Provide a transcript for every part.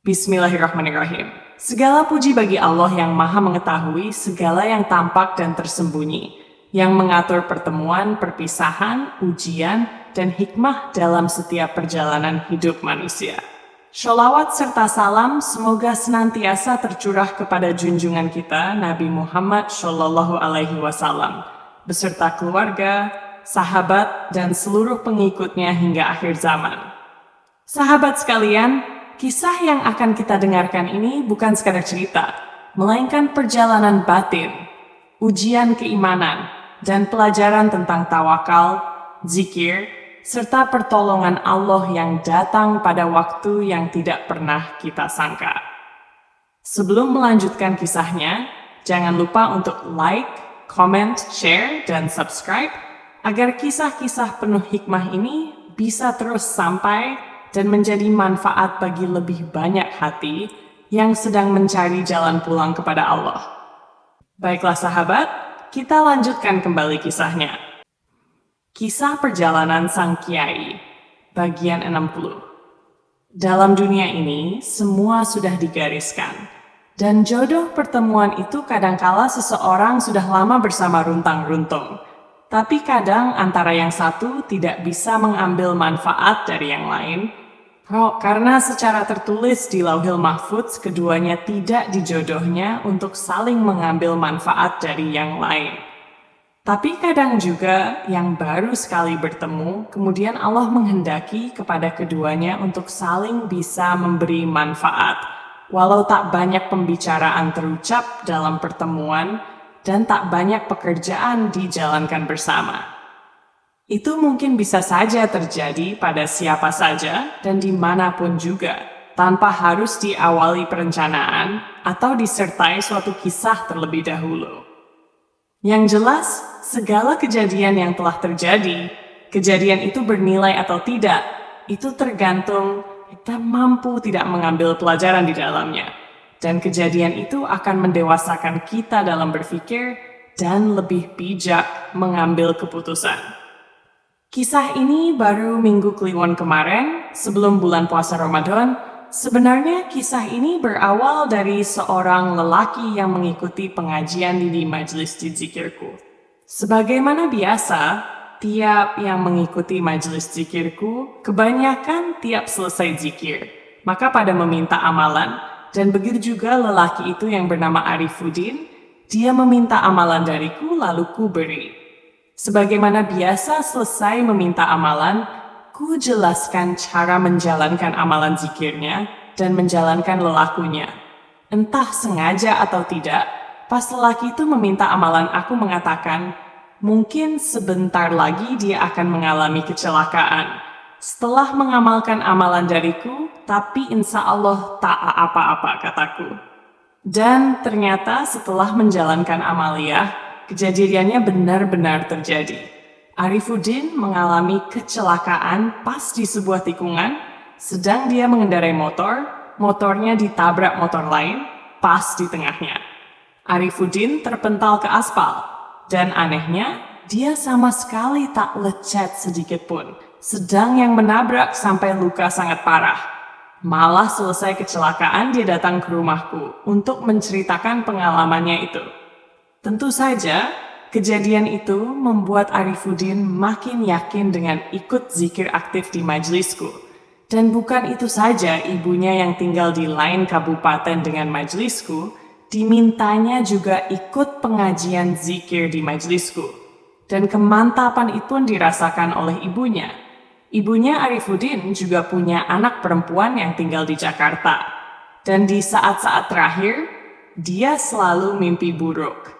Bismillahirrahmanirrahim. Segala puji bagi Allah yang maha mengetahui segala yang tampak dan tersembunyi, yang mengatur pertemuan, perpisahan, ujian, dan hikmah dalam setiap perjalanan hidup manusia. Sholawat serta salam semoga senantiasa tercurah kepada junjungan kita Nabi Muhammad Shallallahu Alaihi Wasallam beserta keluarga, sahabat, dan seluruh pengikutnya hingga akhir zaman. Sahabat sekalian, kisah yang akan kita dengarkan ini bukan sekadar cerita, melainkan perjalanan batin, ujian keimanan, dan pelajaran tentang tawakal, zikir, serta pertolongan Allah yang datang pada waktu yang tidak pernah kita sangka. Sebelum melanjutkan kisahnya, jangan lupa untuk like, comment, share, dan subscribe agar kisah-kisah penuh hikmah ini bisa terus sampai dan menjadi manfaat bagi lebih banyak hati yang sedang mencari jalan pulang kepada Allah. Baiklah sahabat, kita lanjutkan kembali kisahnya. Kisah perjalanan Sang Kiai, bagian 60. Dalam dunia ini, semua sudah digariskan. Dan jodoh pertemuan itu kadangkala seseorang sudah lama bersama runtang-runtung. Tapi kadang antara yang satu tidak bisa mengambil manfaat dari yang lain, karena secara tertulis di Lauhil Mahfudz keduanya tidak dijodohnya untuk saling mengambil manfaat dari yang lain. Tapi kadang juga yang baru sekali bertemu, kemudian Allah menghendaki kepada keduanya untuk saling bisa memberi manfaat, walau tak banyak pembicaraan terucap dalam pertemuan, dan tak banyak pekerjaan dijalankan bersama. Itu mungkin bisa saja terjadi pada siapa saja dan dimanapun juga, tanpa harus diawali perencanaan atau disertai suatu kisah terlebih dahulu. Yang jelas, segala kejadian yang telah terjadi, kejadian itu bernilai atau tidak, itu tergantung kita mampu tidak mengambil pelajaran di dalamnya. Dan kejadian itu akan mendewasakan kita dalam berpikir dan lebih bijak mengambil keputusan. Kisah ini baru Minggu Kliwon kemarin, sebelum bulan puasa Ramadan. Sebenarnya kisah ini berawal dari seorang lelaki yang mengikuti pengajian di majelis zikirku. Sebagaimana biasa, tiap yang mengikuti majelis zikirku, kebanyakan tiap selesai zikir, maka pada meminta amalan. Dan begitu juga lelaki itu yang bernama Arifuddin, dia meminta amalan dariku lalu ku beri. Sebagaimana biasa selesai meminta amalan, ku jelaskan cara menjalankan amalan zikirnya dan menjalankan lelakunya. Entah sengaja atau tidak, pas lelaki itu meminta amalan aku mengatakan, mungkin sebentar lagi dia akan mengalami kecelakaan. Setelah mengamalkan amalan dariku, tapi insya Allah tak apa-apa kataku. Dan ternyata setelah menjalankan amaliyah, kejadiannya benar-benar terjadi. Arifuddin mengalami kecelakaan pas di sebuah tikungan, sedang dia mengendarai motor, motornya ditabrak motor lain, pas di tengahnya. Arifuddin terpental ke aspal, dan anehnya, dia sama sekali tak lecet sedikit pun. Sedang yang menabrak sampai luka sangat parah. Malah selesai kecelakaan dia datang ke rumahku untuk menceritakan pengalamannya itu. Tentu saja, kejadian itu membuat Arifuddin makin yakin dengan ikut zikir aktif di majelisku. Dan bukan itu saja, ibunya yang tinggal di lain kabupaten dengan majelisku, dimintanya juga ikut pengajian zikir di majelisku. Dan kemantapan itu pun dirasakan oleh ibunya. Ibunya Arifuddin juga punya anak perempuan yang tinggal di Jakarta. Dan di saat-saat terakhir, dia selalu mimpi buruk.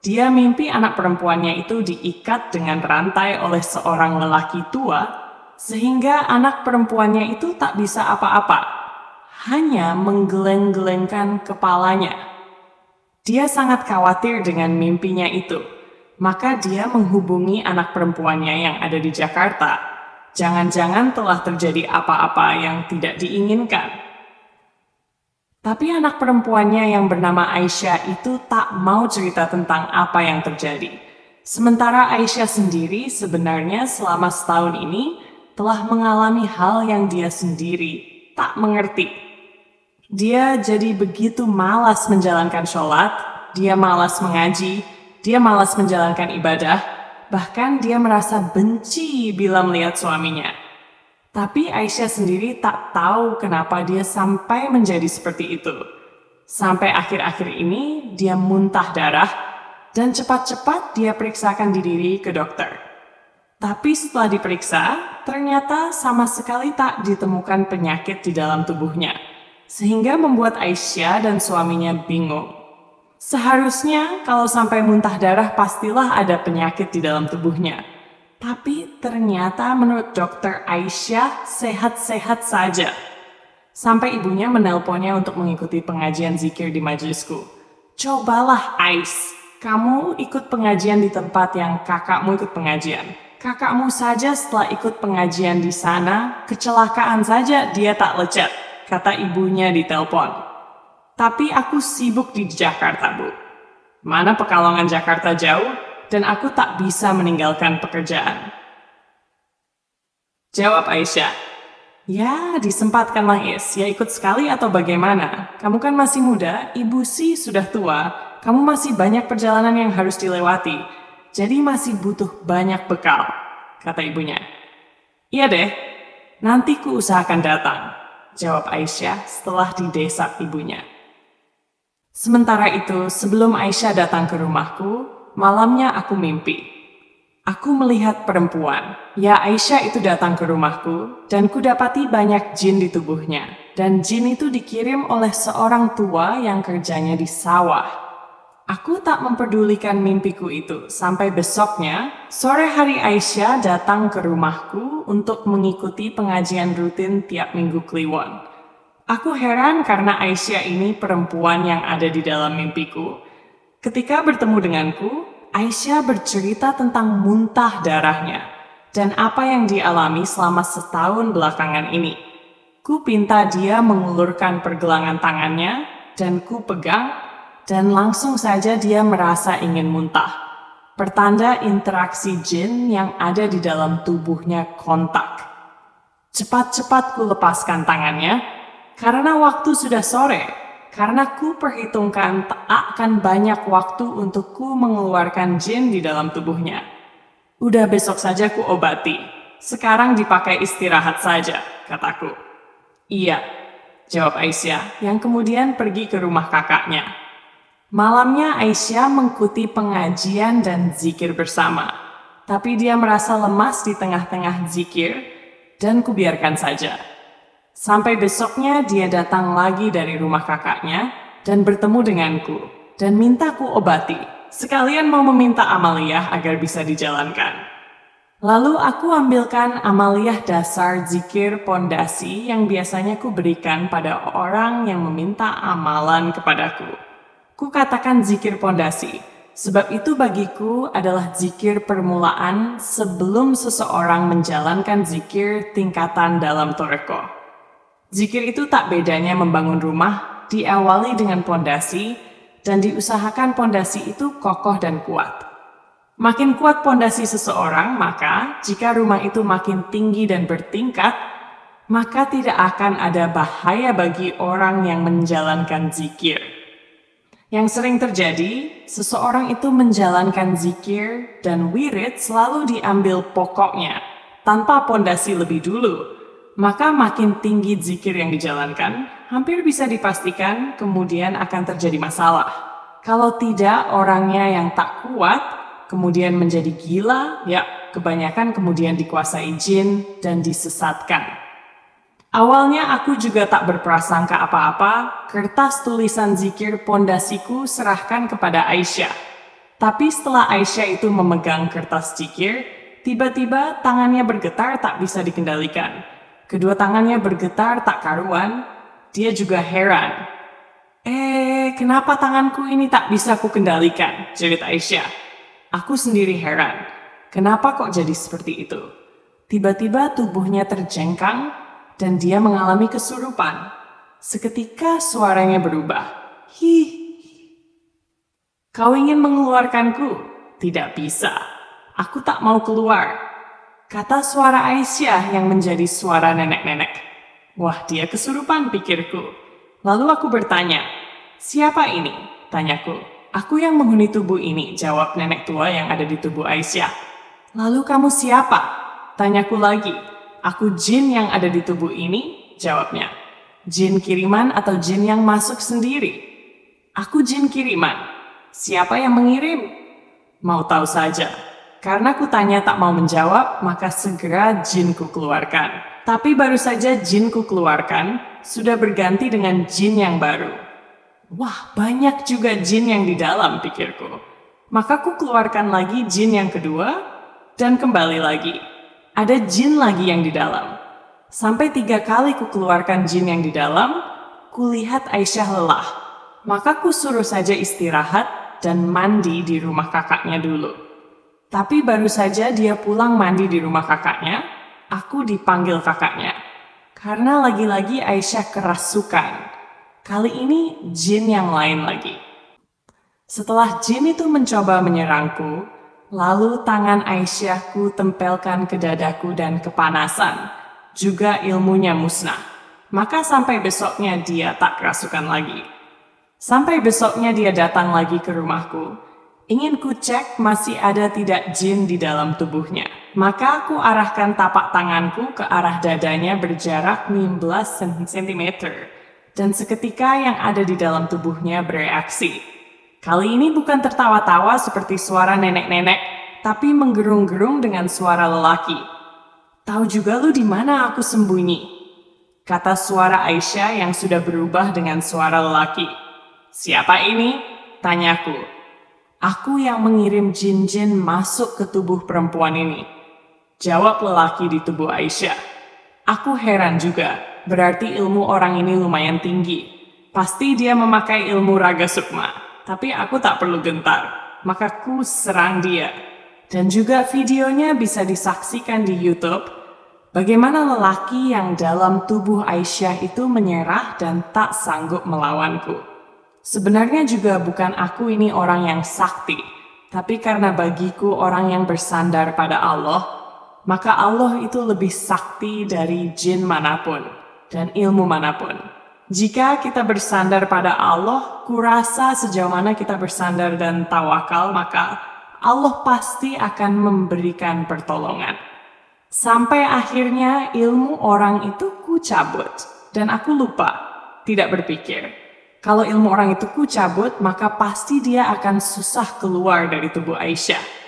Dia mimpi anak perempuannya itu diikat dengan rantai oleh seorang lelaki tua, sehingga anak perempuannya itu tak bisa apa-apa, hanya menggeleng-gelengkan kepalanya. Dia sangat khawatir dengan mimpinya itu, maka dia menghubungi anak perempuannya yang ada di Jakarta. Jangan-jangan telah terjadi apa-apa yang tidak diinginkan. Tapi anak perempuannya yang bernama Aisyah itu tak mau cerita tentang apa yang terjadi. Sementara Aisyah sendiri sebenarnya selama setahun ini telah mengalami hal yang dia sendiri tak mengerti. Dia jadi begitu malas menjalankan sholat, dia malas mengaji, dia malas menjalankan ibadah, bahkan dia merasa benci bila melihat suaminya. Tapi Aisyah sendiri tak tahu kenapa dia sampai menjadi seperti itu. Sampai akhir-akhir ini dia muntah darah dan cepat-cepat dia periksakan diri ke dokter. Tapi setelah diperiksa, ternyata sama sekali tak ditemukan penyakit di dalam tubuhnya. Sehingga membuat Aisyah dan suaminya bingung. Seharusnya kalau sampai muntah darah pastilah ada penyakit di dalam tubuhnya. Tapi ternyata menurut dokter Aisyah sehat-sehat saja. Sampai ibunya menelponnya untuk mengikuti pengajian zikir di majelisku. Cobalah Ais, kamu ikut pengajian di tempat yang kakakmu ikut pengajian. Kakakmu saja setelah ikut pengajian di sana, kecelakaan saja dia tak lecet, kata ibunya di telepon. Tapi aku sibuk di Jakarta, Bu. Mana Pekalongan Jakarta jauh, dan aku tak bisa meninggalkan pekerjaan. Jawab Aisyah, ya disempatkanlah Is, ya ikut sekali atau bagaimana? Kamu kan masih muda, ibu sih sudah tua, kamu masih banyak perjalanan yang harus dilewati, jadi masih butuh banyak bekal, kata ibunya. Iya deh, nanti ku usahakan datang, jawab Aisyah setelah didesak ibunya. Sementara itu, sebelum Aisyah datang ke rumahku, malamnya aku mimpi. Aku melihat perempuan, ya Aisyah itu datang ke rumahku, dan kudapati banyak jin di tubuhnya. Dan jin itu dikirim oleh seorang tua yang kerjanya di sawah. Aku tak memperdulikan mimpiku itu, sampai besoknya, sore hari Aisyah datang ke rumahku untuk mengikuti pengajian rutin tiap minggu Kliwon. Aku heran karena Aisyah ini perempuan yang ada di dalam mimpiku. Ketika bertemu denganku, Aisyah bercerita tentang muntah darahnya dan apa yang dialami selama setahun belakangan ini. Ku pinta dia mengulurkan pergelangan tangannya dan ku pegang dan langsung saja dia merasa ingin muntah. Pertanda interaksi jin yang ada di dalam tubuhnya kontak. Cepat-cepat ku lepaskan tangannya karena waktu sudah sore. Karena ku perhitungkan tak akan banyak waktu untuk ku mengeluarkan jin di dalam tubuhnya. Udah besok saja ku obati. Sekarang dipakai istirahat saja, kataku. Iya, jawab Aisyah, yang kemudian pergi ke rumah kakaknya. Malamnya Aisyah mengikuti pengajian dan zikir bersama. Tapi dia merasa lemas di tengah-tengah zikir, dan kubiarkan saja. Sampai besoknya dia datang lagi dari rumah kakaknya dan bertemu denganku dan minta ku obati. Sekalian mau meminta amaliyah agar bisa dijalankan. Lalu aku ambilkan amaliyah dasar zikir pondasi yang biasanya ku berikan pada orang yang meminta amalan kepadaku. Ku katakan zikir pondasi, sebab itu bagiku adalah zikir permulaan sebelum seseorang menjalankan zikir tingkatan dalam thariqah. Zikir itu tak bedanya membangun rumah, diawali dengan pondasi, dan diusahakan pondasi itu kokoh dan kuat. Makin kuat pondasi seseorang, maka jika rumah itu makin tinggi dan bertingkat, maka tidak akan ada bahaya bagi orang yang menjalankan zikir. Yang sering terjadi, seseorang itu menjalankan zikir dan wirid selalu diambil pokoknya, tanpa pondasi lebih dulu. Maka makin tinggi zikir yang dijalankan, hampir bisa dipastikan kemudian akan terjadi masalah. Kalau tidak orangnya yang tak kuat, kemudian menjadi gila, ya kebanyakan kemudian dikuasai jin dan disesatkan. Awalnya aku juga tak berprasangka apa-apa, kertas tulisan zikir pondasiku serahkan kepada Aisyah. Tapi setelah Aisyah itu memegang kertas zikir, tiba-tiba tangannya bergetar tak bisa dikendalikan. Kedua tangannya bergetar tak karuan, dia juga heran. Kenapa tanganku ini tak bisa ku kendalikan? Jerit Aisyah. Aku sendiri heran, kenapa kok jadi seperti itu? Tiba-tiba tubuhnya terjengkang dan dia mengalami kesurupan. Seketika suaranya berubah. Hih, kau ingin mengeluarkanku? Tidak bisa, aku tak mau keluar. Kata suara Aisyah yang menjadi suara nenek-nenek. Wah, dia kesurupan, pikirku. Lalu aku bertanya, "Siapa ini?" tanyaku. "Aku yang menghuni tubuh ini," jawab nenek tua yang ada di tubuh Aisyah. "Lalu kamu siapa?" tanyaku lagi. "Aku jin yang ada di tubuh ini," jawabnya. "Jin kiriman atau jin yang masuk sendiri?" "Aku jin kiriman." "Siapa yang mengirim?" Mau tahu saja. Karena ku tanya tak mau menjawab, maka segera jinku keluarkan. Tapi baru saja jinku keluarkan, sudah berganti dengan jin yang baru. Wah, banyak juga jin yang di dalam, pikirku. Maka ku keluarkan lagi jin yang kedua, dan kembali lagi. Ada jin lagi yang di dalam. Sampai 3 kali ku keluarkan jin yang di dalam, kulihat Aisyah lelah. Maka ku suruh saja istirahat dan mandi di rumah kakaknya dulu. Tapi baru saja dia pulang mandi di rumah kakaknya, aku dipanggil kakaknya. Karena lagi-lagi Aisyah kerasukan. Kali ini jin yang lain lagi. Setelah jin itu mencoba menyerangku, lalu tangan Aisyah ku tempelkan ke dadaku dan kepanasan. Juga ilmunya musnah. Maka sampai besoknya dia tak kerasukan lagi. Sampai besoknya dia datang lagi ke rumahku. Ingin ku cek masih ada tidak jin di dalam tubuhnya. Maka aku arahkan tapak tanganku ke arah dadanya berjarak 15 cm. Dan seketika yang ada di dalam tubuhnya bereaksi. Kali ini bukan tertawa-tawa seperti suara nenek-nenek, tapi menggerung-gerung dengan suara lelaki. "Tahu juga lu di mana aku sembunyi?" kata suara Aisyah yang sudah berubah dengan suara lelaki. "Siapa ini?" tanyaku. "Aku yang mengirim jin-jin masuk ke tubuh perempuan ini," jawab lelaki di tubuh Aisyah. Aku heran juga, berarti ilmu orang ini lumayan tinggi. Pasti dia memakai ilmu Raga Sukma, tapi aku tak perlu gentar, maka ku serang dia. Dan juga videonya bisa disaksikan di YouTube, bagaimana lelaki yang dalam tubuh Aisyah itu menyerah dan tak sanggup melawanku. Sebenarnya juga bukan aku ini orang yang sakti, tapi karena bagiku orang yang bersandar pada Allah, maka Allah itu lebih sakti dari jin manapun dan ilmu manapun. Jika kita bersandar pada Allah, kurasa sejauh mana kita bersandar dan tawakal, maka Allah pasti akan memberikan pertolongan. Sampai akhirnya ilmu orang itu ku cabut, dan aku lupa, tidak berpikir. Kalau ilmu orang itu ku cabut, maka pasti dia akan susah keluar dari tubuh Aisyah.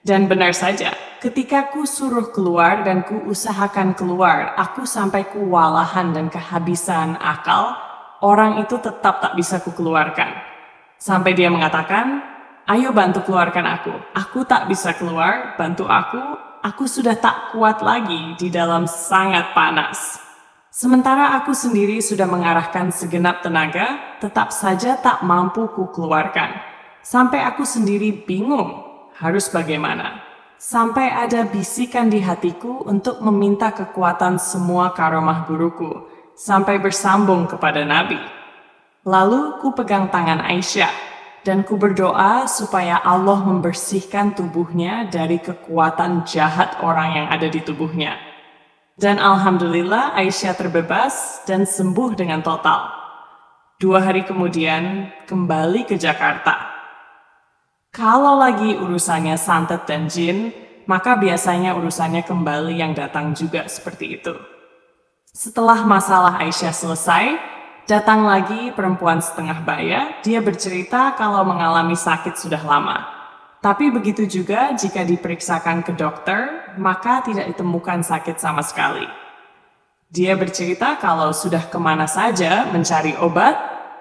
Dan benar saja, ketika ku suruh keluar dan ku usahakan keluar, aku sampai kewalahan dan kehabisan akal, orang itu tetap tak bisa ku keluarkan. Sampai dia mengatakan, "Ayo bantu keluarkan aku. Aku tak bisa keluar, bantu aku sudah tak kuat lagi di dalam sangat panas." Sementara aku sendiri sudah mengarahkan segenap tenaga, tetap saja tak mampu ku keluarkan. Sampai aku sendiri bingung, harus bagaimana. Sampai ada bisikan di hatiku untuk meminta kekuatan semua karomah guruku, sampai bersambung kepada Nabi. Lalu ku pegang tangan Aisyah, dan ku berdoa supaya Allah membersihkan tubuhnya dari kekuatan jahat orang yang ada di tubuhnya. Dan alhamdulillah Aisyah terbebas dan sembuh dengan total. 2 hari kemudian kembali ke Jakarta. Kalau lagi urusannya santet dan jin, maka biasanya urusannya kembali yang datang juga seperti itu. Setelah masalah Aisyah selesai, datang lagi perempuan setengah baya. Dia bercerita kalau mengalami sakit sudah lama. Tapi begitu juga jika diperiksakan ke dokter, maka tidak ditemukan sakit sama sekali. Dia bercerita kalau sudah kemana saja mencari obat,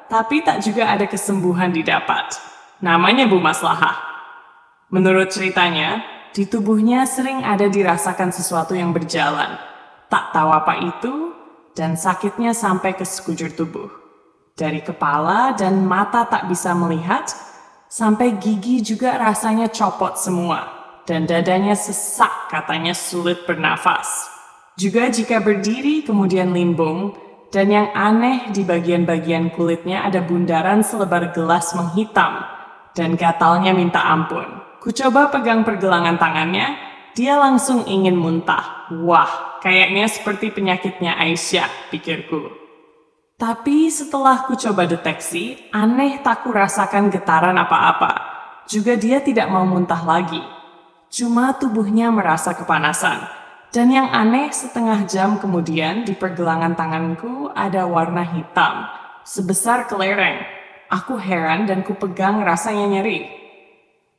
tapi tak juga ada kesembuhan didapat. Namanya Bu Maslahah. Menurut ceritanya, di tubuhnya sering ada dirasakan sesuatu yang berjalan. Tak tahu apa itu, dan sakitnya sampai ke sekujur tubuh. Dari kepala dan mata tak bisa melihat, sampai gigi juga rasanya copot semua, dan dadanya sesak, katanya sulit bernafas. Juga jika berdiri kemudian limbung, dan yang aneh di bagian-bagian kulitnya ada bundaran selebar gelas menghitam, dan gatalnya minta ampun. Ku coba pegang pergelangan tangannya, dia langsung ingin muntah. Wah, kayaknya seperti penyakitnya Aisyah, pikirku. Tapi setelah ku coba deteksi, aneh tak kurasakan getaran apa-apa. Juga dia tidak mau muntah lagi. Cuma tubuhnya merasa kepanasan. Dan yang aneh, setengah jam kemudian di pergelangan tanganku ada warna hitam, sebesar kelereng. Aku heran dan ku pegang rasanya nyeri.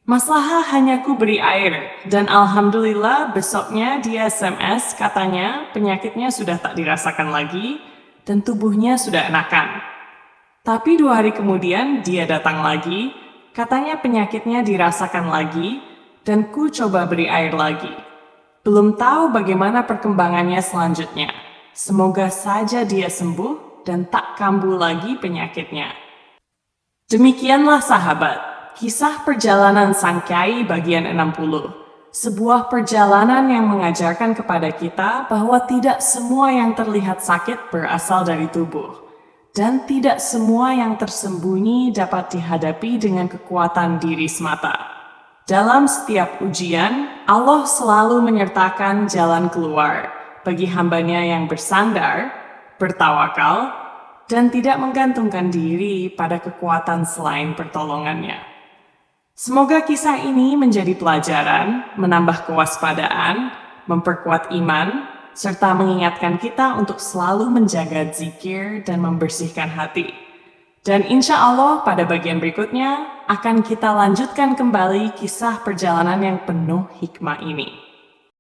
Masalah hanya ku beri air, dan alhamdulillah besoknya dia SMS katanya penyakitnya sudah tak dirasakan lagi, dan tubuhnya sudah enakan. Tapi 2 hari kemudian dia datang lagi, katanya penyakitnya dirasakan lagi, dan ku coba beri air lagi. Belum tahu bagaimana perkembangannya selanjutnya. Semoga saja dia sembuh dan tak kambuh lagi penyakitnya. Demikianlah sahabat, kisah perjalanan Sang Kyai bagian 60. Sebuah perjalanan yang mengajarkan kepada kita bahwa tidak semua yang terlihat sakit berasal dari tubuh. Dan tidak semua yang tersembunyi dapat dihadapi dengan kekuatan diri semata. Dalam setiap ujian, Allah selalu menyertakan jalan keluar bagi hambanya yang bersandar, bertawakal, dan tidak menggantungkan diri pada kekuatan selain pertolongannya. Semoga kisah ini menjadi pelajaran, menambah kewaspadaan, memperkuat iman, serta mengingatkan kita untuk selalu menjaga zikir dan membersihkan hati. Dan insya Allah pada bagian berikutnya akan kita lanjutkan kembali kisah perjalanan yang penuh hikmah ini.